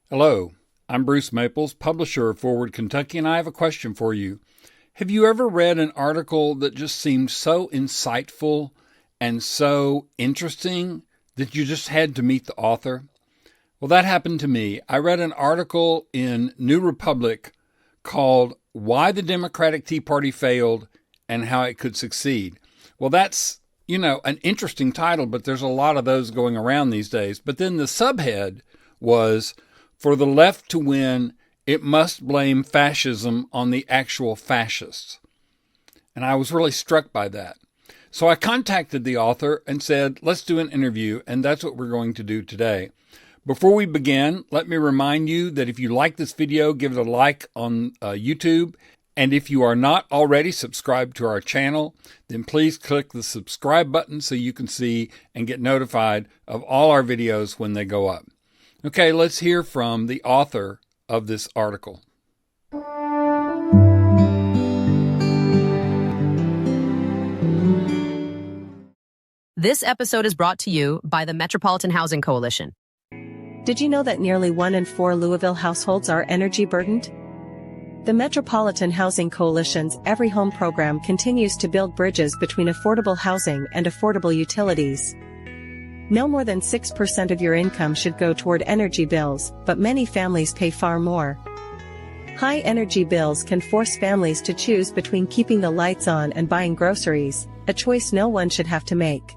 Hello, I'm Bruce Maples, publisher of Forward Kentucky, and I have a question for you. Have you ever read an article that just seemed so insightful and so interesting that you just had to meet the author? Well, that happened to me. I read an article in New Republic called Why the Democratic Tea Party Failed and How It Could Succeed. Well, that's, an interesting title, but there's a lot of those going around these days. But then the subhead was, For the left to win, it must blame fascism on the actual fascists. And I was really struck by that. So I contacted the author and said, let's do an interview, and that's what we're going to do today. Before we begin, let me remind you that if you like this video, give it a like on YouTube. And if you are not already subscribed to our channel, then please click the subscribe button so you can see and get notified of all our videos when they go up. Okay, let's hear from the author of this article. This episode is brought to you by the Metropolitan Housing Coalition. Did you know that nearly 1 in 4 Louisville households are energy burdened? The Metropolitan Housing Coalition's Every Home program continues to build bridges between affordable housing and affordable utilities. No more than 6% of your income should go toward energy bills, but many families pay far more. High energy bills can force families to choose between keeping the lights on and buying groceries, a choice no one should have to make.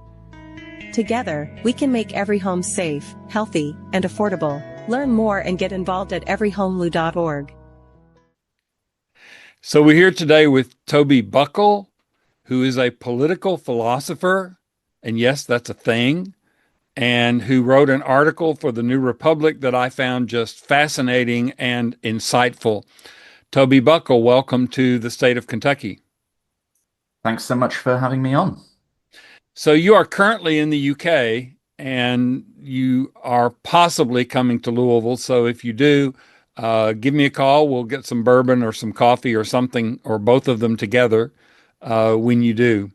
Together, we can make every home safe, healthy, and affordable. Learn more and get involved at everyhomelou.org. So we're here today with Toby Buckle, who is a political philosopher, and yes, that's a thing, and who wrote an article for the New Republic that I found just fascinating and insightful. Toby Buckle, welcome to the state of Kentucky. Thanks so much for having me on. So you are currently in the UK and you are possibly coming to Louisville. So if you do, give me a call. We'll get some bourbon or some coffee or something, or both of them together when you do.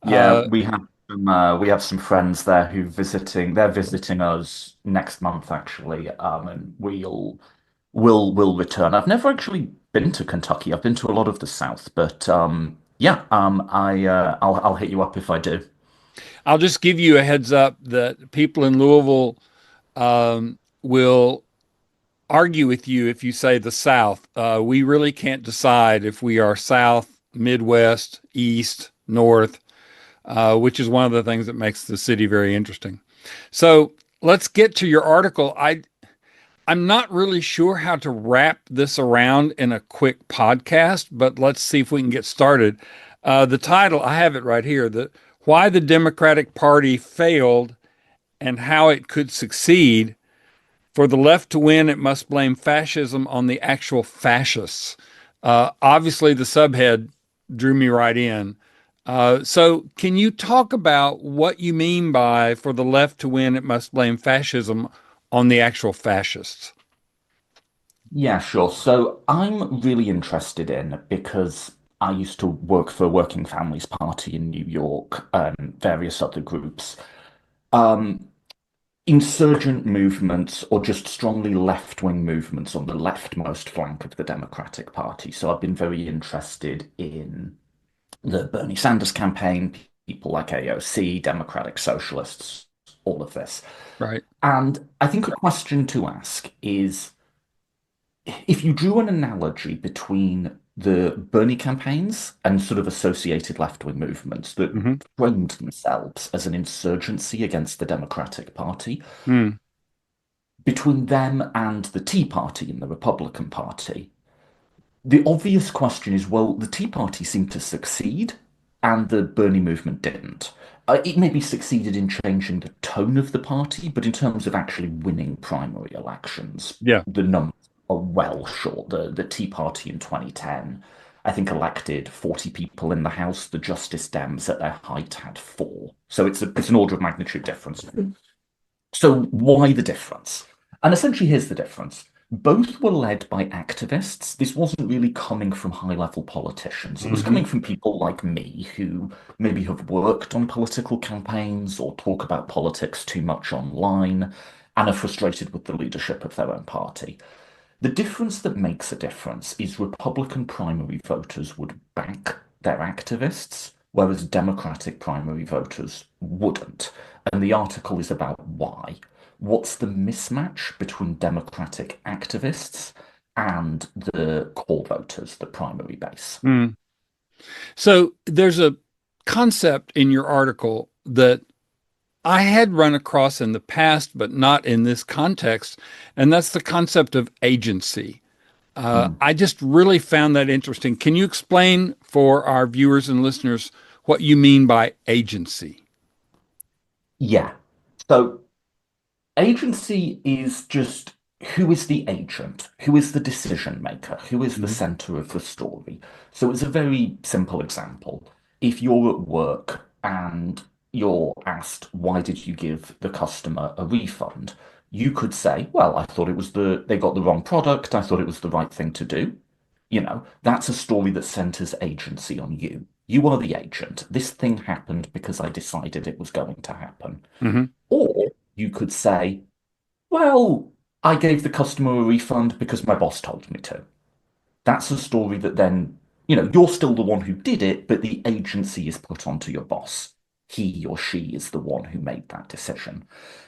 Yeah, we have some friends there they're visiting us next month actually, and we'll return. I've never actually been to Kentucky. I've been to a lot of the South, but I'll hit you up if I do. I'll just give you a heads up that people in Louisville will argue with you if you say the South. We really can't decide if we are South, Midwest, East, North, which is one of the things that makes the city very interesting. So let's get to your article. I'm not really sure how to wrap this around in a quick podcast, but let's see if we can get started. The title, I have it right here, Why the Democratic Party Failed and How It Could Succeed. For the left to win, it must blame fascism on the actual fascists. Obviously, the subhead drew me right in. So can you talk about what you mean by for the left to win, it must blame fascism on the actual fascists? Yeah, sure. So I'm really interested in, because I used to work for Working Families Party in New York and various other groups. Um, Insurgent movements or just strongly left-wing movements on the leftmost flank of the Democratic Party. So I've been very interested in the Bernie Sanders campaign, people like AOC, Democratic Socialists, all of this. Right. And I think a question to ask is, if you drew an analogy between the Bernie campaigns and sort of associated left-wing movements that Mm-hmm. framed themselves as an insurgency against the Democratic Party, Mm. between them and the Tea Party and the Republican Party, the obvious question is, well, the Tea Party seemed to succeed and the Bernie movement didn't. It maybe succeeded in changing the tone of the party, but in terms of actually winning primary elections, Yeah. the numbers are well short. The Tea Party in 2010, I think, elected 40 people in the House. The Justice Dems at their height had 4. So it's an order of magnitude difference. So why the difference? And essentially, here's the difference. Both were led by activists. This wasn't really coming from high-level politicians. It was Mm-hmm. coming from people like me who maybe have worked on political campaigns or talk about politics too much online. and are frustrated with the leadership of their own party. The difference that makes a difference is Republican primary voters would back their activists, whereas Democratic primary voters wouldn't. And the article is about why. What's the mismatch between Democratic activists and the core voters, the primary base? Mm. So there's a concept in your article that I had run across in the past, but not in this context, and that's the concept of agency. Mm. I just really found that interesting. Can you explain for our viewers and listeners what you mean by agency? Yeah. So agency is just who is the agent? Who is the decision maker? Who is the Hmm. center of the story? So it's a very simple example. If you're at work and you're asked, why did you give the customer a refund? You could say, well, I thought they got the wrong product. I thought it was the right thing to do. That's a story that centers agency on you. You are the agent. This thing happened because I decided it was going to happen. Hmm. Or you could say, well, I gave the customer a refund because my boss told me to. That's a story that then, you're still the one who did it, but the agency is put onto your boss. He or she is the one who made that decision.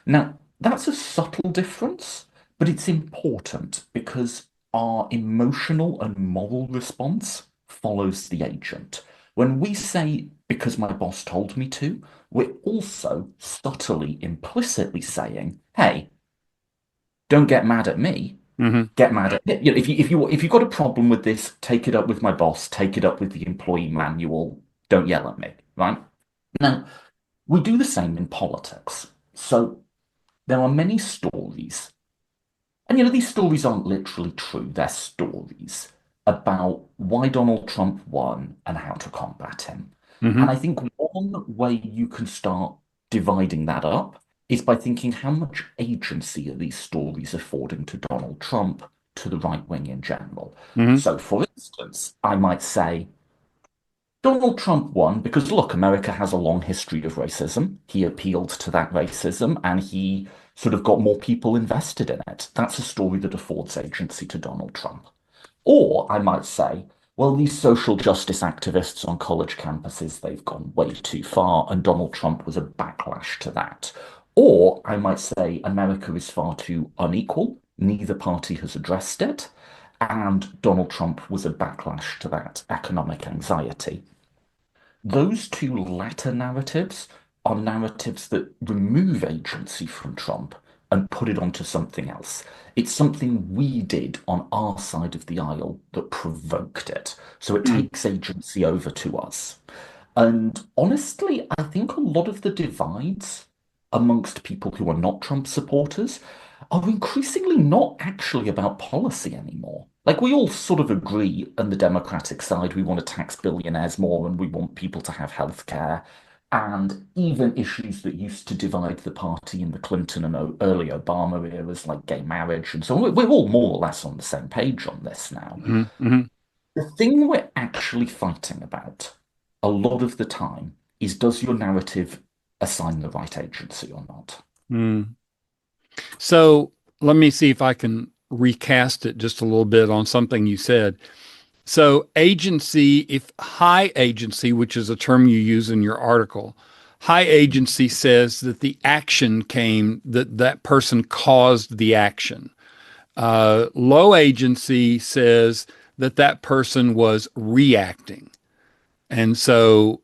Now, that's a subtle difference, but it's important because our emotional and moral response follows the agent. When we say, because my boss told me to, we're also subtly, implicitly saying, hey, don't get mad at me, Hmm. get mad at if you've got a problem with this, take it up with my boss, take it up with the employee manual. Don't yell at me, right? Now, we do the same in politics. So there are many stories, and these stories aren't literally true, they're stories about why Donald Trump won and how to combat him. And Hmm. I think one way you can start dividing that up is by thinking how much agency are these stories affording to Donald Trump, to the right wing in general. Hmm. So, for instance, I might say, Donald Trump won because, look, America has a long history of racism. He appealed to that racism and he sort of got more people invested in it. That's a story that affords agency to Donald Trump. Or I might say, well, these social justice activists on college campuses, they've gone way too far, and Donald Trump was a backlash to that. Or I might say, America is far too unequal. Neither party has addressed it. And Donald Trump was a backlash to that economic anxiety. Those two latter narratives are narratives that remove agency from Trump and put it onto something else. It's something we did on our side of the aisle that provoked it. So it takes agency over to us. And honestly, I think a lot of the divides amongst people who are not Trump supporters are increasingly not actually about policy anymore. Like, we all sort of agree on the Democratic side, we want to tax billionaires more and we want people to have health care. And even issues that used to divide the party in the Clinton and early Obama eras, like gay marriage and so on, we're all more or less on the same page on this now. Hmm. Hmm. The thing we're actually fighting about a lot of the time is, does your narrative assign the right agency or not? Hmm. So let me see if I can recast it just a little bit on something you said. So, agency, if high agency, which is a term you use in your article, high agency says that the action came, that that person caused the action. Low agency says that that person was reacting. And so,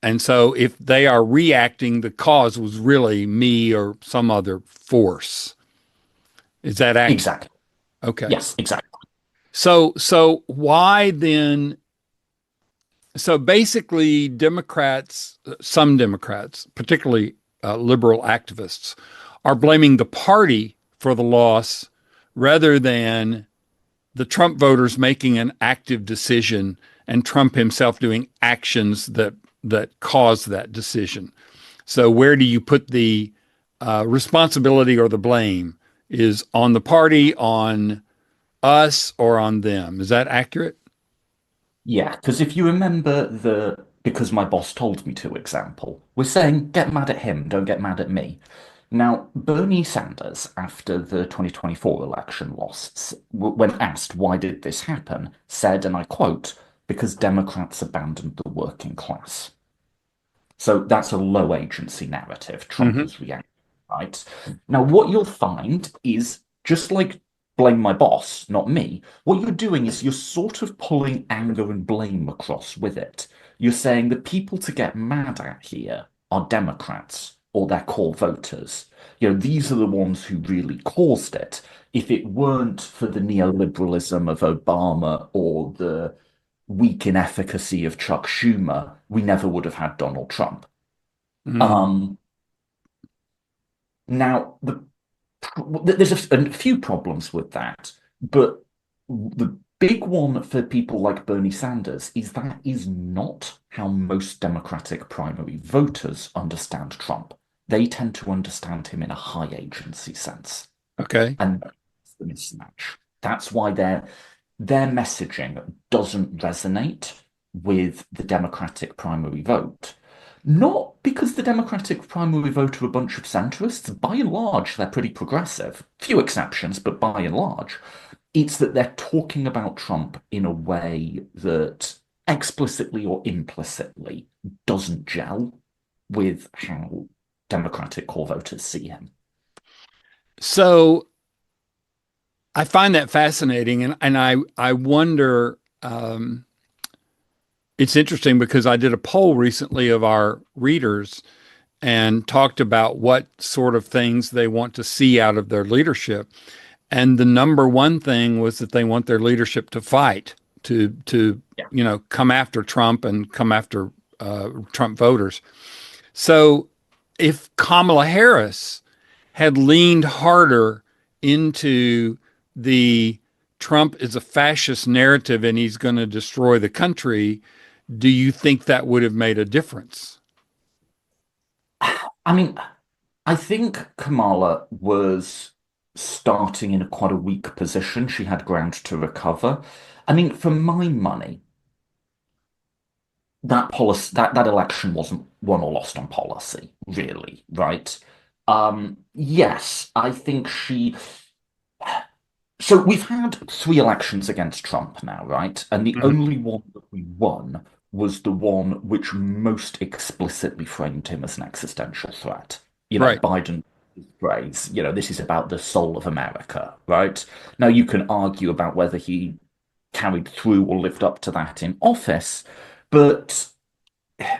and so if they are reacting, the cause was really me or some other force. Is that accurate? Exactly. Okay. Yes, exactly. So why then so basically, Democrats, some Democrats, particularly liberal activists, are blaming the party for the loss rather than the Trump voters making an active decision and Trump himself doing actions that caused that decision. So where do you put the responsibility or the blame? Is on the party, on us, or on them? Is that accurate? Yeah, because if you remember the because my boss told me to example, we're saying get mad at him, don't get mad at me. Now, Bernie Sanders, after the 2024 election loss, when asked why did this happen, said, and I quote, because Democrats abandoned the working class. So that's a low agency narrative. Trump Hmm. has reacted, right? Now, what you'll find is just like blame my boss, not me. What you're doing is you're sort of pulling anger and blame across with it. You're saying the people to get mad at here are Democrats or their core voters. These are the ones who really caused it. If it weren't for the neoliberalism of Obama or the weak inefficacy of Chuck Schumer, we never would have had Donald Trump. Mm. Um, Now, there's a few problems with that, but the big one for people like Bernie Sanders is that is not how most Democratic primary voters understand Trump. They tend to understand him in a high agency sense. Okay. And that's the mismatch. That's why their messaging doesn't resonate with the Democratic primary vote. Not because the Democratic primary vote are a bunch of centrists. By and large, they're pretty progressive. Few exceptions, but by and large. It's that they're talking about Trump in a way that explicitly or implicitly doesn't gel with how Democratic core voters see him. So I find that fascinating, and I wonder. It's interesting because I did a poll recently of our readers and talked about what sort of things they want to see out of their leadership. And the number one thing was that they want their leadership to fight, to Yeah. come after Trump and come after Trump voters. So if Kamala Harris had leaned harder into the Trump is a fascist narrative and he's going to destroy the country, do you think that would have made a difference? I mean, I think Kamala was starting in quite a weak position. She had ground to recover. I mean, for my money, that election wasn't won or lost on policy, really, right? Yes, I think she. So we've had three elections against Trump now, right? And the Mhm. only one that we won was the one which most explicitly framed him as an existential threat. Right. Biden phrase, this is about the soul of America, right? Now you can argue about whether he carried through or lived up to that in office, but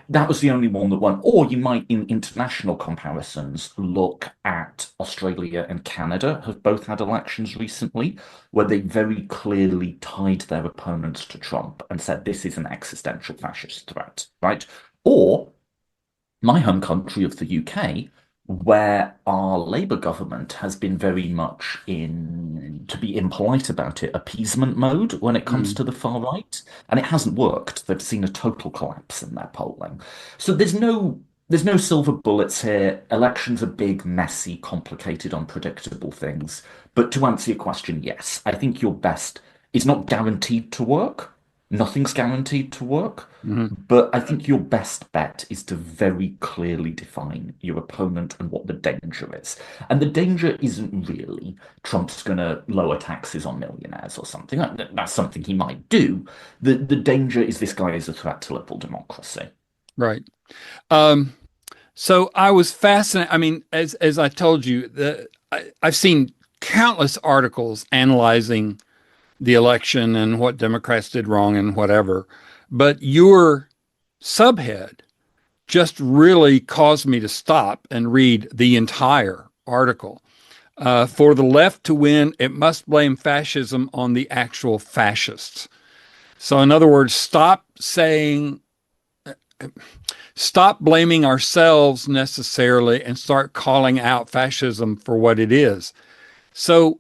that was the only one that won. Or you might, in international comparisons, look at Australia and Canada have both had elections recently where they very clearly tied their opponents to Trump and said this is an existential fascist threat, right? Or my home country of the UK, where our Labour government has been very much in, to be impolite about it, appeasement mode when it comes Mm. to the far right, and it hasn't worked. They've seen a total collapse in their polling. So there's no silver bullets here. Elections are big, messy, complicated, unpredictable things. But to answer your question, yes, I think your best is not guaranteed to work. Nothing's guaranteed to work. Mhm. But I think your best bet is to very clearly define your opponent and what the danger is. And the danger isn't really Trump's going to lower taxes on millionaires or something. That's something he might do. The danger is this guy is a threat to liberal democracy. Right. Um, so I was fascinated. I mean, as I told you, I've seen countless articles analyzing the election and what Democrats did wrong and whatever. But your subhead just really caused me to stop and read the entire article. For the left to win, it must blame fascism on the actual fascists. So, in other words, stop blaming ourselves necessarily and start calling out fascism for what it is. So,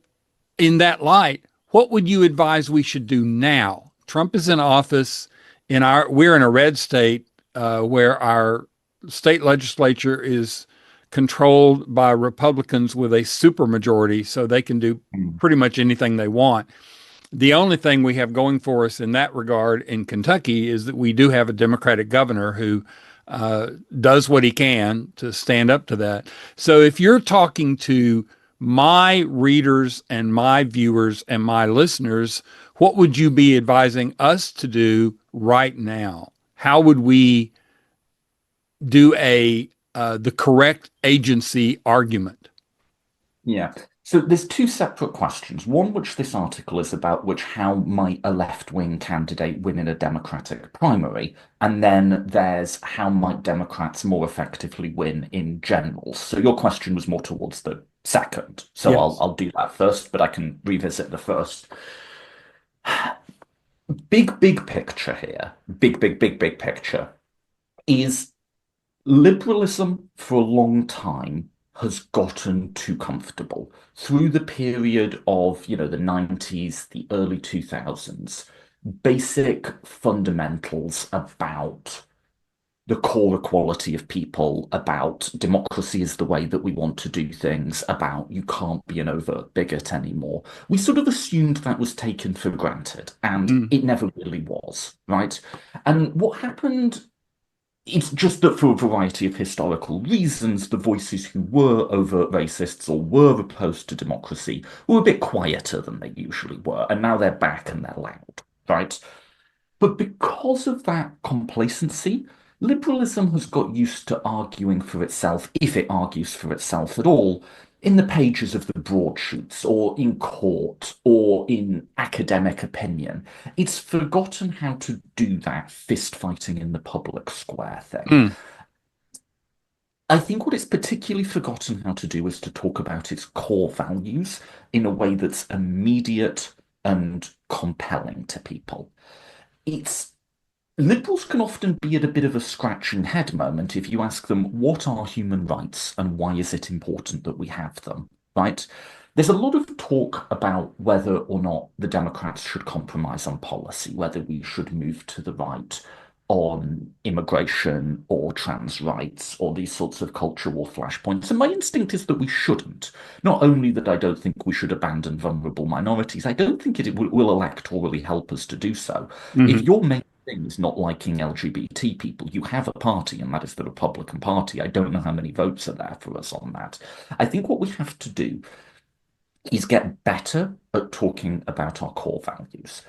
in that light, what would you advise we should do now? Trump is in office. We're in a red state where our state legislature is controlled by Republicans with a supermajority, so they can do Mm. pretty much anything they want. The only thing we have going for us in that regard in Kentucky is that we do have a Democratic governor who does what he can to stand up to that. So if you're talking to my readers and my viewers and my listeners, what would you be advising us to do right now? How would we do a the correct agency argument? Yeah. So there's two separate questions. One, which this article is about, which how might a left-wing candidate win in a Democratic primary? And then there's how might Democrats more effectively win in general? So your question was more towards the second. So I'll Yes. I'll do that first, but I can revisit the first. Big picture here. Big picture is liberalism for a long time has gotten too comfortable through the period of, the 90s, the early 2000s. Basic fundamentals about the core equality of people, about democracy is the way that we want to do things, about you can't be an overt bigot anymore. We sort of assumed that was taken for granted, and Mm. it never really was, right? And what happened, it's just that for a variety of historical reasons, the voices who were overt racists or were opposed to democracy were a bit quieter than they usually were, and now they're back and they're loud, right? But because of that complacency, liberalism has got used to arguing for itself, if it argues for itself at all, in the pages of the broadsheets, or in court, or in academic opinion. It's forgotten how to do that fist fighting in the public square thing. Mm. I think what it's particularly forgotten how to do is to talk about its core values in a way that's immediate and compelling to people. It's Liberals can often be at a bit of a scratching head moment if you ask them, what are human rights and why is it important that we have them, right? There's a lot of talk about whether or not the Democrats should compromise on policy, whether we should move to the right on immigration or trans rights or these sorts of culture war flashpoints. And my instinct is that we shouldn't. Not only that I don't think we should abandon vulnerable minorities, I don't think it will electorally help us to do so. If Hmm. your main thing is not liking LGBT people, you have a party, and that is the Republican Party. I don't know how many votes are there for us on that. I think what we have to do is get better at talking about our core values.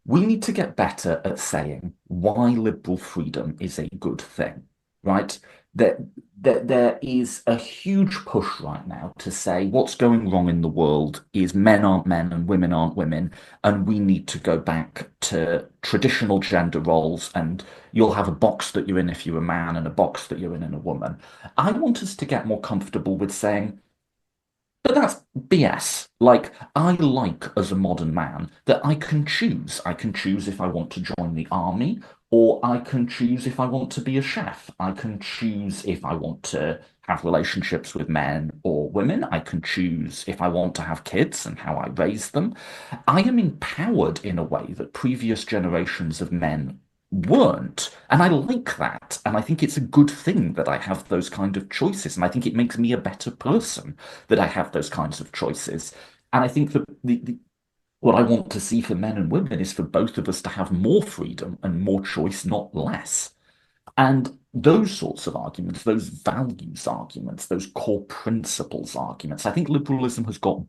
We need to get better at saying why liberal freedom is a good thing, right? There is a huge push right now to say what's going wrong in the world is men aren't men and women aren't women, and we need to go back to traditional gender roles, and you'll have a box that you're in if you're a man and a box that you're in a woman. I want us to get more comfortable with saying, but that's BS. Like, I like as a modern man that I can choose. I can choose if I want to join the army, or I can choose if I want to be a chef. I can choose if I want to have relationships with men or women. I can choose if I want to have kids and how I raise them. I am empowered in a way that previous generations of men weren't. And I like that. And I think it's a good thing that I have those kind of choices. And I think it makes me a better person that I have those kinds of choices. And I think that what I want to see for men and women is for both of us to have more freedom and more choice, not less. And those sorts of arguments, those values arguments, those core principles arguments, I think liberalism has got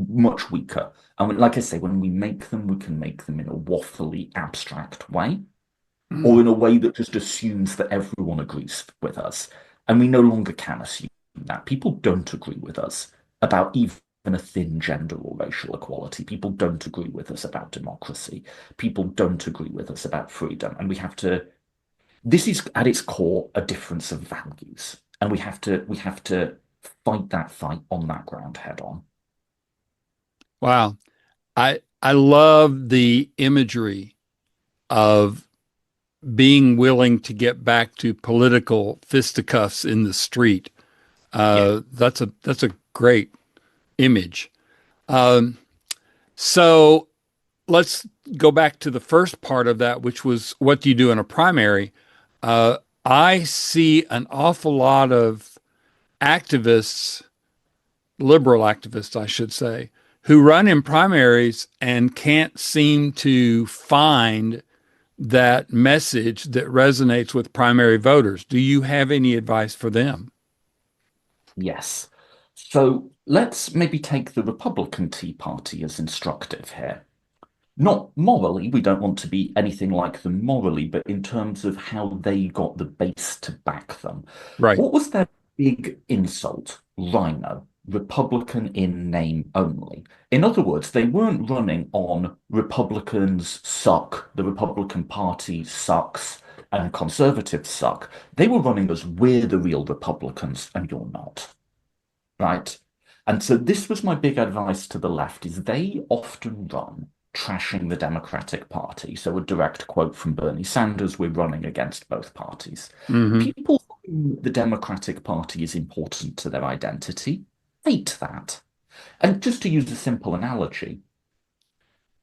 much weaker. And like I say, when we make them, we can make them in a waffly, abstract way, or Mm. in a way that just assumes that everyone agrees with us. And we no longer can assume that. People don't agree with us about even a thin gender or racial equality. People don't agree with us about democracy. People don't agree with us about freedom. And we have to, this is at its core a difference of values. And we have to fight that fight on that ground head on. Wow. I love the imagery of being willing to get back to political fisticuffs in the street. Yeah. That's a great image. Um, so let's go back to the first part of that, which was what do you do in a primary? Uh, I see an awful lot of activists, liberal activists, I should say, who run in primaries and can't seem to find that message that resonates with primary voters? Do you have any advice for them? Yes. So let's maybe take the Republican Tea Party as instructive here. Not morally, we don't want to be anything like them morally, but in terms of how they got the base to back them. Right. What was their big insult? Rhino, Republican in name only. In other words, they weren't running on Republicans suck, the Republican Party sucks, and conservatives suck. They were running as we're the real Republicans and you're not, right? And so this was my big advice to the left is they often run trashing the Democratic Party. So a direct quote from Bernie Sanders, we're running against both parties. Hmm. People who the Democratic Party is important to their identity hate that. And just to use a simple analogy,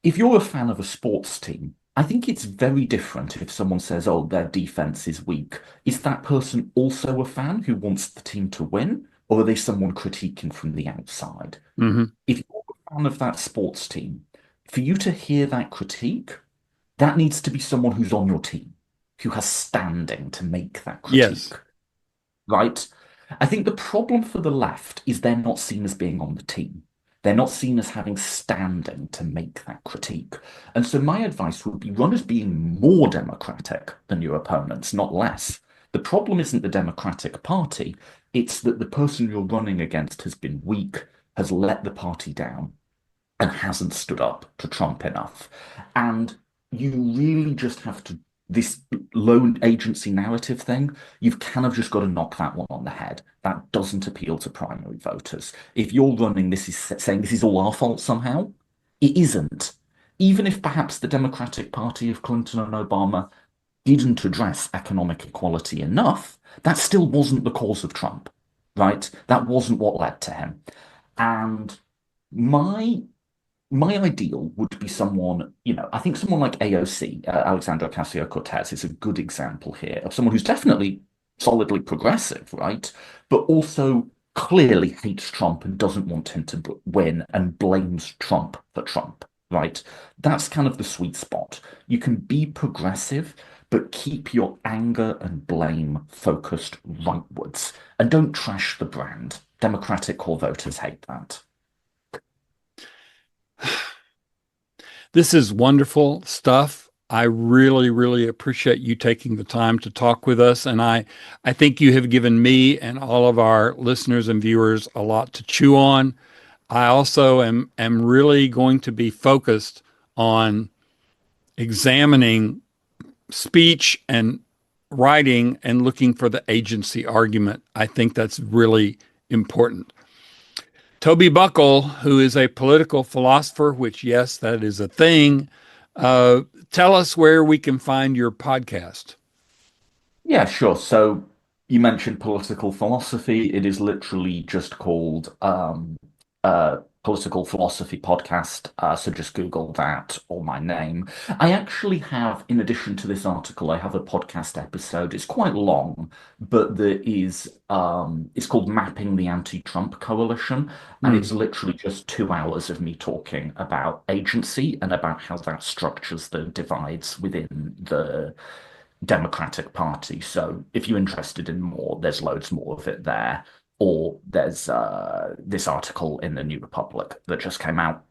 if you're a fan of a sports team, I think it's very different if someone says, oh, their defense is weak. Is that person also a fan who wants the team to win? Or are they someone critiquing from the outside? Hmm. If you're a fan of that sports team, for you to hear that critique, that needs to be someone who's on your team, who has standing to make that critique, Yes. right? I think the problem for the left is they're not seen as being on the team. They're not seen as having standing to make that critique. And so my advice would be run as being more democratic than your opponents, not less. The problem isn't the Democratic Party, it's that the person you're running against has been weak, has let the party down, and hasn't stood up to Trump enough. And you really just have to, this lone agency narrative thing, you've kind of just got to knock that one on the head. That doesn't appeal to primary voters. If you're running this is saying this is all our fault somehow, it isn't. Even if perhaps the Democratic Party of Clinton and Obama didn't address economic equality enough, that still wasn't the cause of Trump, right? That wasn't what led to him. And my my ideal would be someone, I think someone like AOC, Alexandra Ocasio-Cortez, is a good example here of someone who's definitely solidly progressive, right? But also clearly hates Trump and doesn't want him to win and blames Trump for Trump, right? That's kind of the sweet spot. You can be progressive, but keep your anger and blame focused rightwards and don't trash the brand. Democratic core voters hate that. This is wonderful stuff. I really, really appreciate you taking the time to talk with us. And I think you have given me and all of our listeners and viewers a lot to chew on. I also am really going to be focused on examining speech and writing and looking for the agency argument. I think that's really important. Toby Buckle, who is a political philosopher, which, yes, that is a thing, tell us where we can find your podcast. Yeah, sure. So you mentioned political philosophy. It is literally just called Political Philosophy Podcast. So just Google that or my name. I actually have, in addition to this article, I have a podcast episode. It's quite long, but there is it's called Mapping the Anti-Trump Coalition, and Hmm. it's literally just 2 hours of me talking about agency and about how that structures the divides within the Democratic Party. So if you're interested in more, there's loads more of it there. Or there's this article in the New Republic that just came out.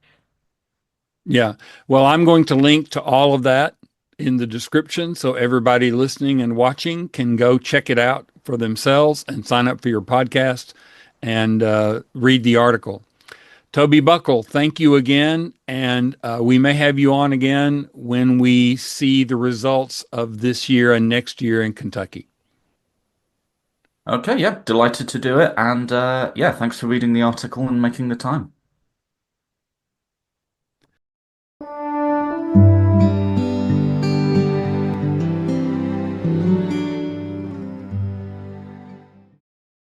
Yeah. Well, I'm going to link to all of that in the description so everybody listening and watching can go check it out for themselves and sign up for your podcast and read the article. Toby Buckle, thank you again. And we may have you on again when we see the results of this year and next year in Kentucky. Okay, yeah, delighted to do it. And yeah, thanks for reading the article and making the time.